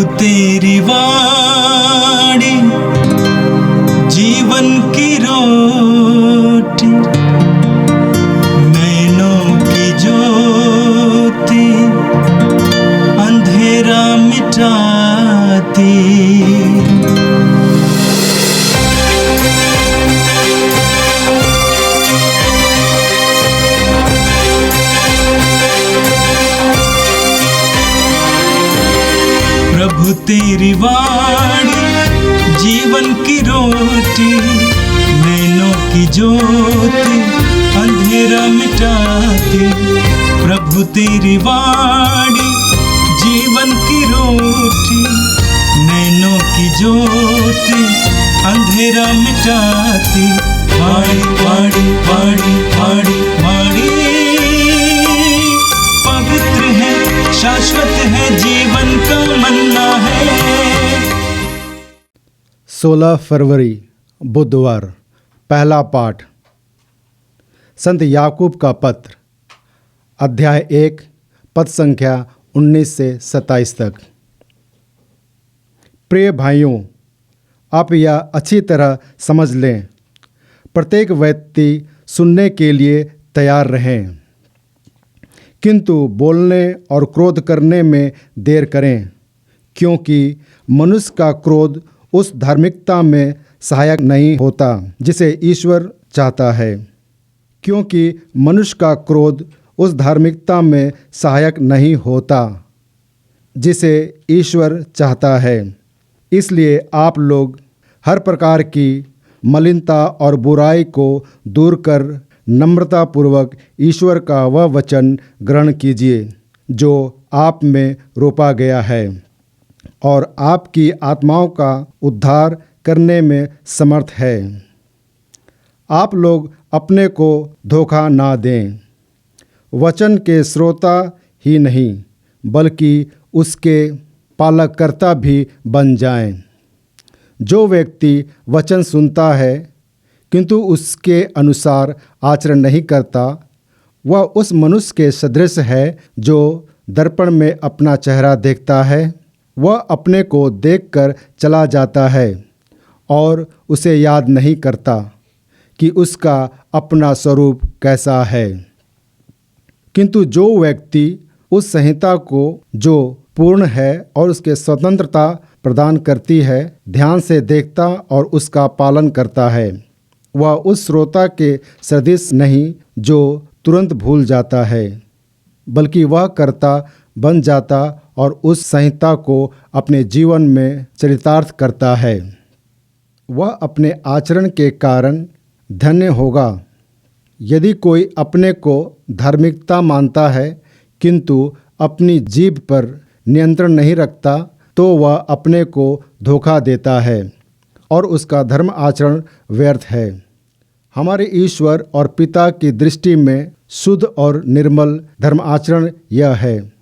तेरी वाणी जीवन की रोटी, नैनों की ज्योति अंधेरा मिटाती। प्रभु तेरी वाणी जीवन की रोटी, नैनों की ज्योति अंधेरा मिटाती। प्रभु तेरी वाणी जीवन की रोटी, नैनों की ज्योति अंधेरा मिटाती। वाणी वाणी वाणी वाणी वाणी पवित्र है, शाश्वत है, जीवन का मन्ना है। 16 फरवरी बुधवार। पहला पाठ संत याकूब का पत्र, अध्याय 1, पद संख्या 19 से 27 तक। प्रिय भाइयों, आप यह अच्छी तरह समझ लें, प्रत्येक व्यक्ति सुनने के लिए तैयार रहें, किंतु बोलने और क्रोध करने में देर करें, क्योंकि मनुष्य का क्रोध उस धार्मिकता में सहायक नहीं होता जिसे ईश्वर चाहता है। क्योंकि मनुष्य का क्रोध उस धार्मिकता में सहायक नहीं होता जिसे ईश्वर चाहता है। इसलिए आप लोग हर प्रकार की मलिनता और बुराई को दूर कर नम्रतापूर्वक ईश्वर का वह वचन ग्रहण कीजिए जो आप में रोपा गया है और आपकी आत्माओं का उद्धार करने में समर्थ है। आप लोग अपने को धोखा ना दें, वचन के श्रोता ही नहीं बल्कि उसके पालककर्ता भी बन जाएं। जो व्यक्ति वचन सुनता है किंतु उसके अनुसार आचरण नहीं करता, वह उस मनुष्य के सदृश है जो दर्पण में अपना चेहरा देखता है। वह अपने को देखकर चला जाता है और उसे याद नहीं करता कि उसका अपना स्वरूप कैसा है। किंतु जो व्यक्ति उस संहिता को जो पूर्ण है और उसके स्वतंत्रता प्रदान करती है, ध्यान से देखता और उसका पालन करता है, वह उस श्रोता के सदृश नहीं जो तुरंत भूल जाता है, बल्कि वह कर्ता बन जाता और उस संहिता को अपने जीवन में चरितार्थ करता है। वह अपने आचरण के कारण धन्य होगा। यदि कोई अपने को धार्मिकता मानता है किंतु अपनी जीभ पर नियंत्रण नहीं रखता, तो वह अपने को धोखा देता है और उसका धर्म आचरण व्यर्थ है। हमारे ईश्वर और पिता की दृष्टि में शुद्ध और निर्मल धर्म आचरण यह है: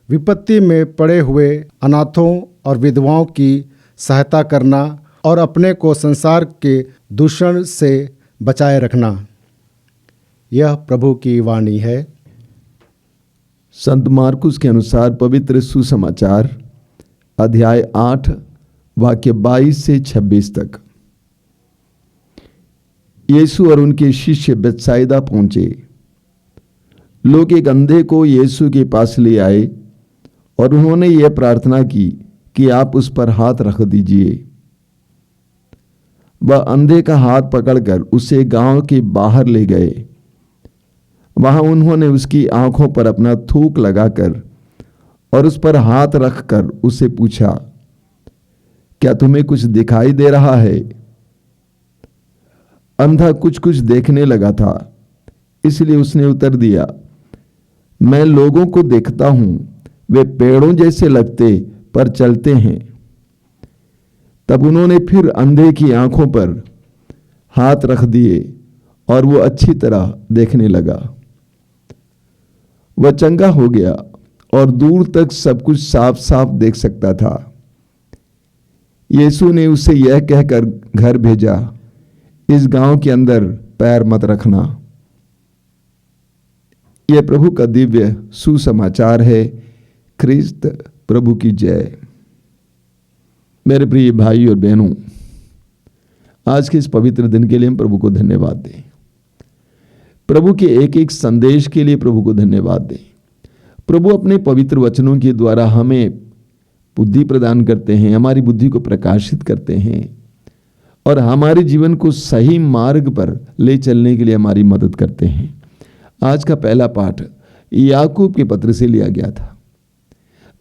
विपत्ति में पड़े हुए अनाथों और विधवाओं की सहायता करना और अपने को संसार के दूषण से बचाए रखना। यह प्रभु की वाणी है। संत मार्कुस के अनुसार पवित्र सुसमाचार, अध्याय 8, वाक्य 22 से 26 तक। यीशु और उनके शिष्य बेतसाइदा पहुंचे। लोग एक अंधे को यीशु के पास ले आए और उन्होंने यह प्रार्थना की कि आप उस पर हाथ रख दीजिए। वह अंधे का हाथ पकड़कर उसे गांव के बाहर ले गए। वहां उन्होंने उसकी आंखों पर अपना थूक लगाकर और उस पर हाथ रखकर उससे पूछा, क्या तुम्हें कुछ दिखाई दे रहा है? अंधा कुछ कुछ देखने लगा था, इसलिए उसने उत्तर दिया, मैं लोगों को देखता हूं, वे पेड़ों जैसे लगते पर चलते हैं। तब उन्होंने फिर अंधे की आंखों पर हाथ रख दिए और वो अच्छी तरह देखने लगा। वह चंगा हो गया और दूर तक सब कुछ साफ साफ देख सकता था। यीशु ने उसे यह कहकर घर भेजा, इस गांव के अंदर पैर मत रखना। यह प्रभु का दिव्य सुसमाचार है। ख्रिस्त प्रभु की जय। मेरे प्रिय भाई और बहनों, आज के इस पवित्र दिन के लिए हम प्रभु को धन्यवाद दें। प्रभु के एक एक संदेश के लिए प्रभु को धन्यवाद दें। प्रभु अपने पवित्र वचनों के द्वारा हमें बुद्धि प्रदान करते हैं, हमारी बुद्धि को प्रकाशित करते हैं और हमारे जीवन को सही मार्ग पर ले चलने के लिए हमारी मदद करते हैं। आज का पहला पाठ याकूब के पत्र से लिया गया था।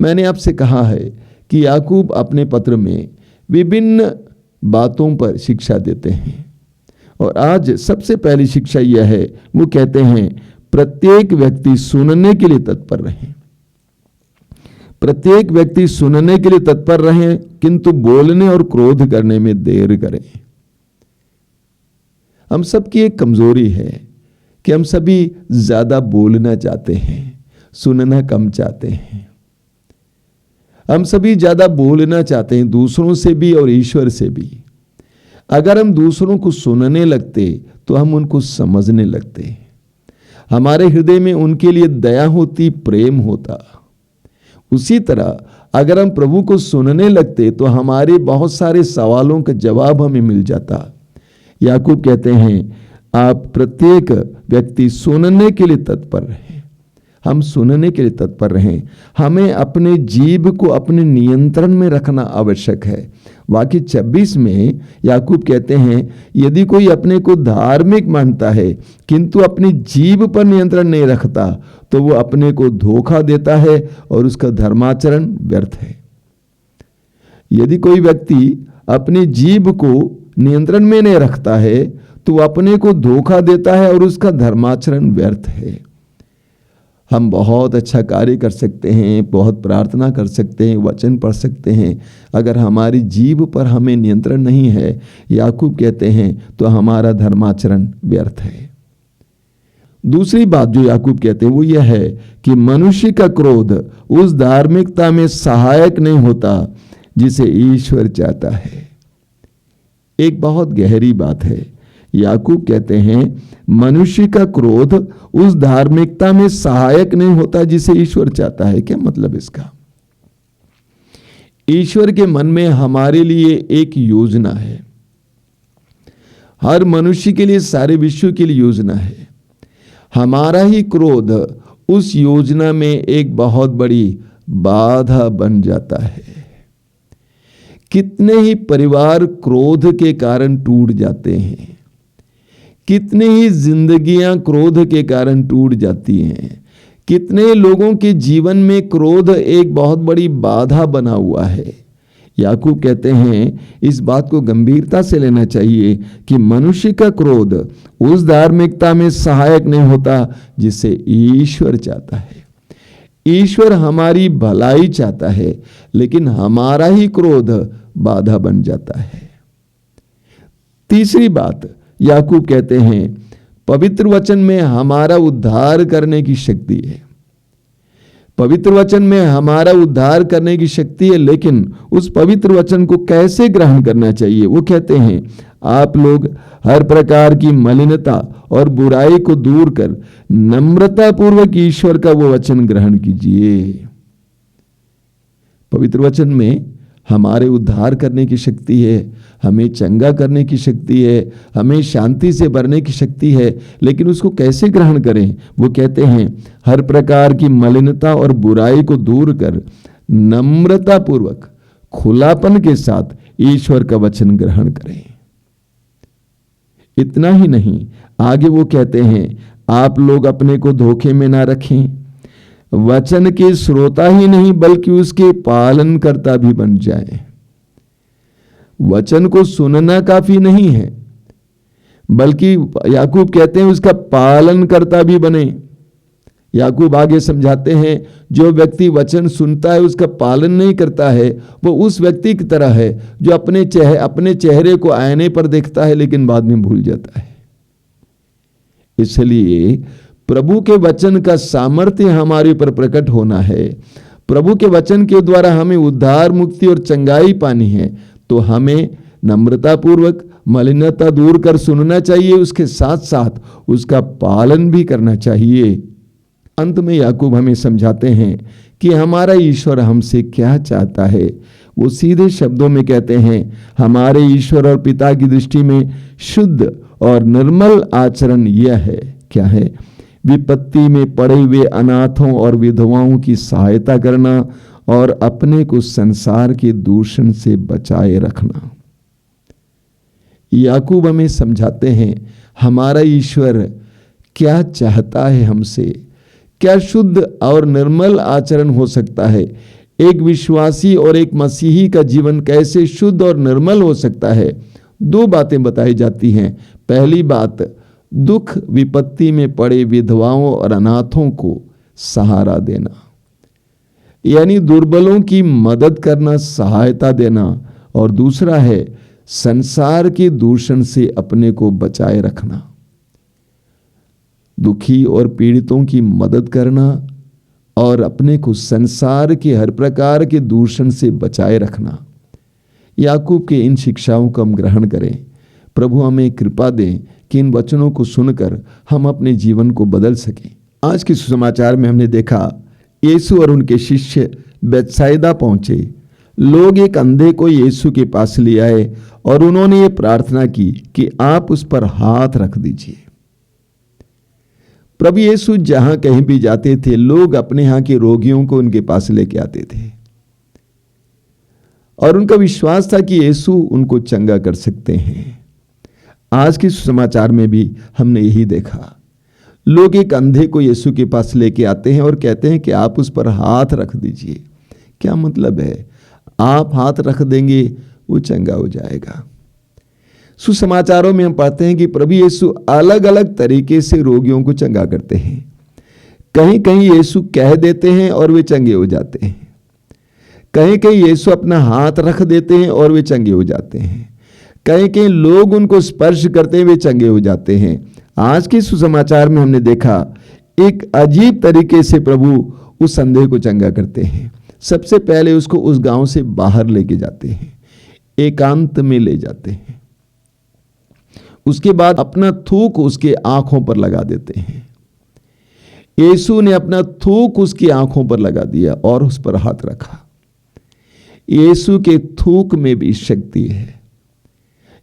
मैंने आपसे कहा है कि याकूब अपने पत्र में विभिन्न बातों पर शिक्षा देते हैं और आज सबसे पहली शिक्षा यह है, वो कहते हैं प्रत्येक व्यक्ति सुनने के लिए तत्पर रहें। प्रत्येक व्यक्ति सुनने के लिए तत्पर रहें, किंतु बोलने और क्रोध करने में देर करें। हम सबकी एक कमजोरी है कि हम सभी ज्यादा बोलना चाहते हैं, सुनना कम चाहते हैं। हम सभी ज्यादा बोलना चाहते हैं, दूसरों से भी और ईश्वर से भी। अगर हम दूसरों को सुनने लगते तो हम उनको समझने लगते, हमारे हृदय में उनके लिए दया होती, प्रेम होता। उसी तरह अगर हम प्रभु को सुनने लगते तो हमारे बहुत सारे सवालों का जवाब हमें मिल जाता। याकूब कहते हैं आप प्रत्येक व्यक्ति सुनने के लिए तत्पर रहें। हम सुनने के लिए तत्पर रहें। हमें अपने जीभ को अपने नियंत्रण में रखना आवश्यक है। वाक्य 26 में याकूब कहते हैं यदि कोई अपने को धार्मिक मानता है किंतु अपनी जीभ पर नियंत्रण नहीं रखता तो वो अपने को धोखा देता है और उसका धर्माचरण व्यर्थ है। यदि कोई व्यक्ति अपनी जीभ को नियंत्रण में नहीं रखता है तो वो अपने को धोखा देता है और उसका धर्माचरण व्यर्थ है। हम बहुत अच्छा कार्य कर सकते हैं, बहुत प्रार्थना कर सकते हैं, वचन पढ़ सकते हैं, अगर हमारी जीभ पर हमें नियंत्रण नहीं है, याकूब कहते हैं, तो हमारा धर्माचरण व्यर्थ है। दूसरी बात जो याकूब कहते हैं वो यह है कि मनुष्य का क्रोध उस धार्मिकता में सहायक नहीं होता जिसे ईश्वर चाहता है। एक बहुत गहरी बात है। याकूब कहते हैं मनुष्य का क्रोध उस धार्मिकता में सहायक नहीं होता जिसे ईश्वर चाहता है। क्या मतलब इसका? ईश्वर के मन में हमारे लिए एक योजना है, हर मनुष्य के लिए, सारे विश्व के लिए योजना है। हमारा ही क्रोध उस योजना में एक बहुत बड़ी बाधा बन जाता है। कितने ही परिवार क्रोध के कारण टूट जाते हैं, कितने ही जिंदगियां क्रोध के कारण टूट जाती हैं, कितने लोगों के जीवन में क्रोध एक बहुत बड़ी बाधा बना हुआ है। याकूब कहते हैं इस बात को गंभीरता से लेना चाहिए कि मनुष्य का क्रोध उस धार्मिकता में सहायक नहीं होता जिसे ईश्वर चाहता है। ईश्वर हमारी भलाई चाहता है, लेकिन हमारा ही क्रोध बाधा बन जाता है। तीसरी बात याकूब कहते हैं पवित्र वचन में हमारा उद्धार करने की शक्ति है। पवित्र वचन में हमारा उद्धार करने की शक्ति है, लेकिन उस पवित्र वचन को कैसे ग्रहण करना चाहिए? वो कहते हैं आप लोग हर प्रकार की मलिनता और बुराई को दूर कर नम्रता पूर्वक ईश्वर का वो वचन ग्रहण कीजिए। पवित्र वचन में हमारे उद्धार करने की शक्ति है, हमें चंगा करने की शक्ति है, हमें शांति से भरने की शक्ति है, लेकिन उसको कैसे ग्रहण करें? वो कहते हैं हर प्रकार की मलिनता और बुराई को दूर कर नम्रता पूर्वक खुलापन के साथ ईश्वर का वचन ग्रहण करें। इतना ही नहीं, आगे वो कहते हैं आप लोग अपने को धोखे में ना रखें, वचन के श्रोता ही नहीं बल्कि उसके पालनकर्ता भी बन जाए। वचन को सुनना काफी नहीं है, बल्कि याकूब कहते हैं उसका पालनकर्ता भी बने। याकूब आगे समझाते हैं जो व्यक्ति वचन सुनता है उसका पालन नहीं करता है, वो उस व्यक्ति की तरह है जो अपने चेहरे को आईने पर देखता है लेकिन बाद में भूल जाता है। इसलिए प्रभु के वचन का सामर्थ्य हमारे ऊपर प्रकट होना है। प्रभु के वचन के द्वारा हमें उद्धार, मुक्ति और चंगाई पानी है, तो हमें नम्रता पूर्वक मलिनता दूर कर सुनना चाहिए, उसके साथ साथ उसका पालन भी करना चाहिए। अंत में याकूब हमें समझाते हैं कि हमारा ईश्वर हमसे क्या चाहता है। वो सीधे शब्दों में कहते हैं, हमारे ईश्वर और पिता की दृष्टि में शुद्ध और निर्मल आचरण यह है। क्या है? विपत्ति में पड़े हुए अनाथों और विधवाओं की सहायता करना और अपने को संसार के दूषण से बचाए रखना। याकूब हमें समझाते हैं हमारा ईश्वर क्या चाहता है हमसे, क्या शुद्ध और निर्मल आचरण हो सकता है। एक विश्वासी और एक मसीही का जीवन कैसे शुद्ध और निर्मल हो सकता है। दो बातें बताई जाती हैं। पहली बात, दुख विपत्ति में पड़े विधवाओं और अनाथों को सहारा देना, यानी दुर्बलों की मदद करना, सहायता देना। और दूसरा है संसार के दूषण से अपने को बचाए रखना, दुखी और पीड़ितों की मदद करना और अपने को संसार के हर प्रकार के दूषण से बचाए रखना। याकूब के इन शिक्षाओं को हम ग्रहण करें। प्रभु हमें कृपा दें कि इन वचनों को सुनकर हम अपने जीवन को बदल सकें। आज के सुसमाचार में हमने देखा यीशु और उनके शिष्य बेतसाइदा पहुंचे। लोग एक अंधे को यीशु के पास ले आए और उन्होंने ये प्रार्थना की कि आप उस पर हाथ रख दीजिए। प्रभु यीशु जहां कहीं भी जाते थे, लोग अपने यहां के रोगियों को उनके पास लेके आते थे और उनका विश्वास था कि यीशु उनको चंगा कर सकते हैं। आज के सुसमाचार में भी हमने यही देखा। लोग एक अंधे को यीशु के पास लेके आते हैं और कहते हैं कि आप उस पर हाथ रख दीजिए। क्या मतलब है? आप हाथ रख देंगे वो चंगा हो जाएगा। सुसमाचारों में हम पढ़ते हैं कि प्रभु यीशु अलग अलग तरीके से रोगियों को चंगा करते हैं। कहीं कहीं यीशु कह देते हैं और वे चंगे हो जाते हैं। कहीं कहीं यीशु अपना हाथ रख देते हैं और वे चंगे हो जाते हैं। कहीं कहीं लोग उनको स्पर्श करते हुए चंगे हो जाते हैं। आज के सुसमाचार में हमने देखा एक अजीब तरीके से प्रभु उस अंधे को चंगा करते हैं। सबसे पहले उसको उस गांव से बाहर लेके जाते हैं, एकांत में ले जाते हैं। उसके बाद अपना थूक उसके आंखों पर लगा देते हैं। यीशु ने अपना थूक उसकी आंखों पर लगा दिया और उस पर हाथ रखा। यीशु के थूक में भी शक्ति है।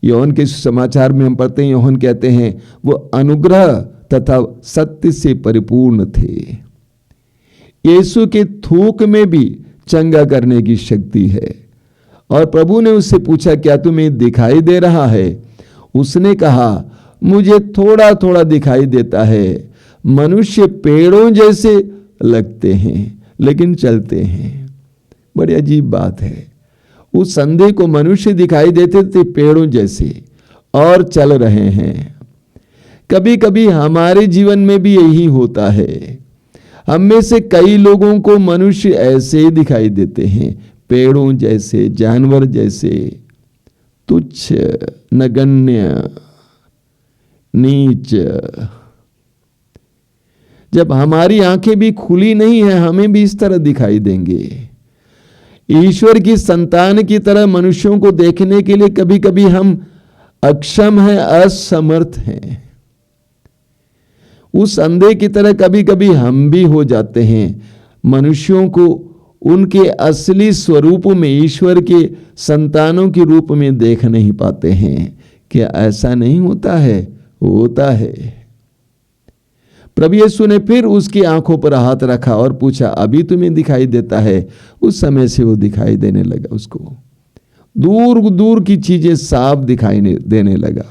योहन के समाचार में हम पढ़ते हैं, योहन कहते हैं वो अनुग्रह तथा सत्य से परिपूर्ण थे। यीशु के थूक में भी चंगा करने की शक्ति है। और प्रभु ने उससे पूछा, क्या तुम्हें दिखाई दे रहा है? उसने कहा, मुझे थोड़ा थोड़ा दिखाई देता है। मनुष्य पेड़ों जैसे लगते हैं लेकिन चलते हैं। बड़ी अजीब बात है। उस अंधे को मनुष्य दिखाई देते थे पेड़ों जैसे और चल रहे हैं। कभी कभी हमारे जीवन में भी यही होता है। हम में से कई लोगों को मनुष्य ऐसे ही दिखाई देते हैं, पेड़ों जैसे, जानवर जैसे, तुच्छ, नगण्य, नीच। जब हमारी आंखें भी खुली नहीं है, हमें भी इस तरह दिखाई देंगे। ईश्वर की संतान की तरह मनुष्यों को देखने के लिए कभी कभी हम अक्षम हैं, असमर्थ हैं। उस अंधे की तरह कभी कभी हम भी हो जाते हैं। मनुष्यों को उनके असली स्वरूप में, ईश्वर के संतानों के रूप में देख नहीं पाते हैं। क्या ऐसा नहीं होता है? होता है। प्रभु यीशु ने फिर उसकी आंखों पर हाथ रखा और पूछा, अभी तुम्हें दिखाई देता है? उस समय से वो दिखाई देने लगा। उसको दूर दूर की चीजें साफ दिखाई देने लगा।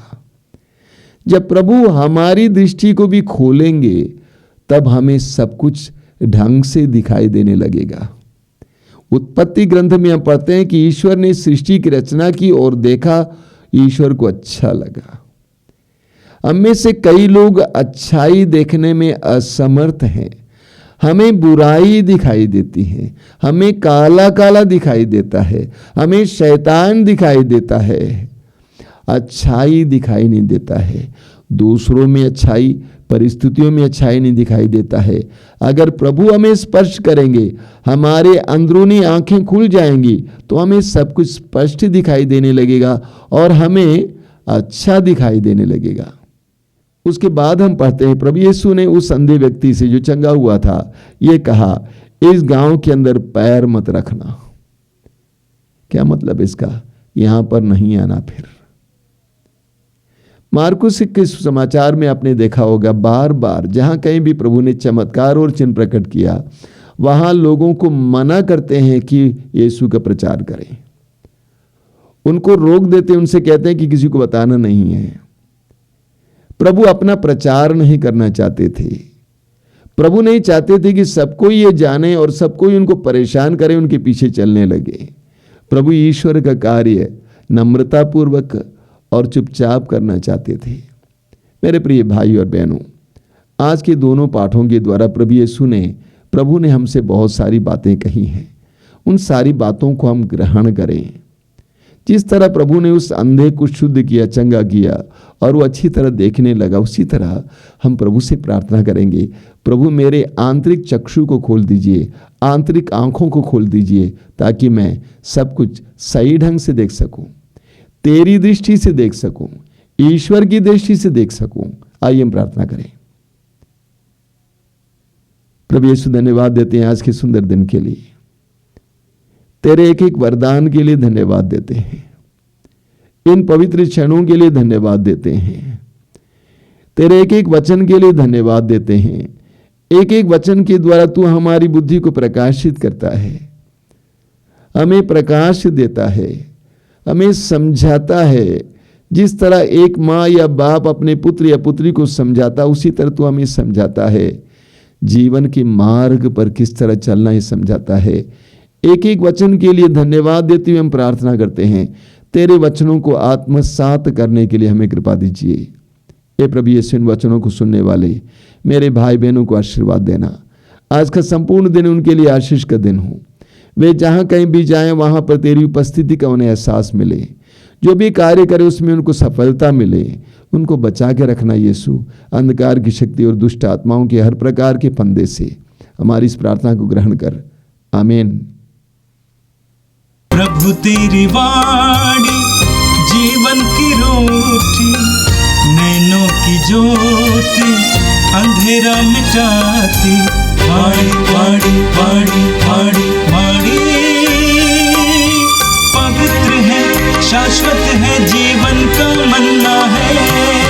जब प्रभु हमारी दृष्टि को भी खोलेंगे तब हमें सब कुछ ढंग से दिखाई देने लगेगा। उत्पत्ति ग्रंथ में हम पढ़ते हैं कि ईश्वर ने सृष्टि की रचना की और देखा, ईश्वर को अच्छा लगा। हम में से कई लोग अच्छाई देखने में असमर्थ हैं। हमें बुराई दिखाई देती है, हमें काला काला दिखाई देता है, हमें शैतान दिखाई देता है, अच्छाई दिखाई नहीं देता है। दूसरों में अच्छाई, परिस्थितियों में अच्छाई नहीं दिखाई देता है। अगर प्रभु हमें स्पर्श करेंगे, हमारे अंदरूनी आंखें खुल जाएंगी तो हमें सब कुछ स्पष्ट दिखाई देने लगेगा और हमें अच्छा दिखाई देने लगेगा। उसके बाद हम पढ़ते हैं, प्रभु यीशु ने उस अंधे व्यक्ति से जो चंगा हुआ था ये कहा, इस गांव के अंदर पैर मत रखना। क्या मतलब इसका? यहां पर नहीं आना। फिर मार्कुस के समाचार में आपने देखा होगा, बार बार जहां कहीं भी प्रभु ने चमत्कार और चिन्ह प्रकट किया, वहां लोगों को मना करते हैं कि यीशु का प्रचार करें। उनको रोक देते, उनसे कहते हैं कि किसी को बताना नहीं है। प्रभु अपना प्रचार नहीं करना चाहते थे। प्रभु नहीं चाहते थे कि सबको ये जाने और सबको उनको परेशान करे, उनके पीछे चलने लगे। प्रभु ईश्वर का कार्य नम्रतापूर्वक और चुपचाप करना चाहते थे। मेरे प्रिय भाई और बहनों, आज के दोनों पाठों के द्वारा प्रभु ने हमसे बहुत सारी बातें कही हैं। उन सारी बातों को हम ग्रहण करें। जिस तरह प्रभु ने उस अंधे को शुद्ध किया, चंगा किया और वो अच्छी तरह देखने लगा, उसी तरह हम प्रभु से प्रार्थना करेंगे, प्रभु मेरे आंतरिक चक्षु को खोल दीजिए, आंतरिक आंखों को खोल दीजिए, ताकि मैं सब कुछ सही ढंग से देख सकूं, तेरी दृष्टि से देख सकूं, ईश्वर की दृष्टि से देख सकूं। आइए हम प्रार्थना करें। प्रभु यीशु, धन्यवाद देते हैं आज के सुंदर दिन के लिए, तेरे एक एक वरदान के लिए धन्यवाद देते हैं, इन पवित्र क्षणों के लिए धन्यवाद देते हैं, तेरे एक एक वचन के लिए धन्यवाद देते हैं। एक एक वचन के द्वारा तू हमारी बुद्धि को प्रकाशित करता है, हमें प्रकाश देता है, हमें समझाता है। जिस तरह एक माँ या बाप अपने पुत्र या पुत्री को समझाता, उसी तरह तू हमें समझाता है। जीवन के मार्ग पर किस तरह चलना है समझाता है। एक एक वचन के लिए धन्यवाद देते हुए हम प्रार्थना करते हैं, तेरे वचनों को आत्मसात करने के लिए हमें कृपा दीजिए। हे प्रभु यीशु, इन वचनों को सुनने वाले मेरे भाई बहनों को आशीर्वाद देना। आज का संपूर्ण दिन उनके लिए आशीष का दिन हो। वे जहाँ कहीं भी जाएं, वहाँ पर तेरी उपस्थिति का उन्हें एहसास मिले। जो भी कार्य करे उसमें उनको सफलता मिले। उनको बचा के रखना यीशु, अंधकार की शक्ति और दुष्ट आत्माओं के हर प्रकार के फंदे से। हमारी इस प्रार्थना को ग्रहण कर, आमीन। प्रभु तेरी वाणी जीवन की रोटी, नैनों की ज्योति अंधेरा मिटाती। वाणी वाणी वाणी वाणी वाणी पवित्र है, शाश्वत है, जीवन का मन्ना है।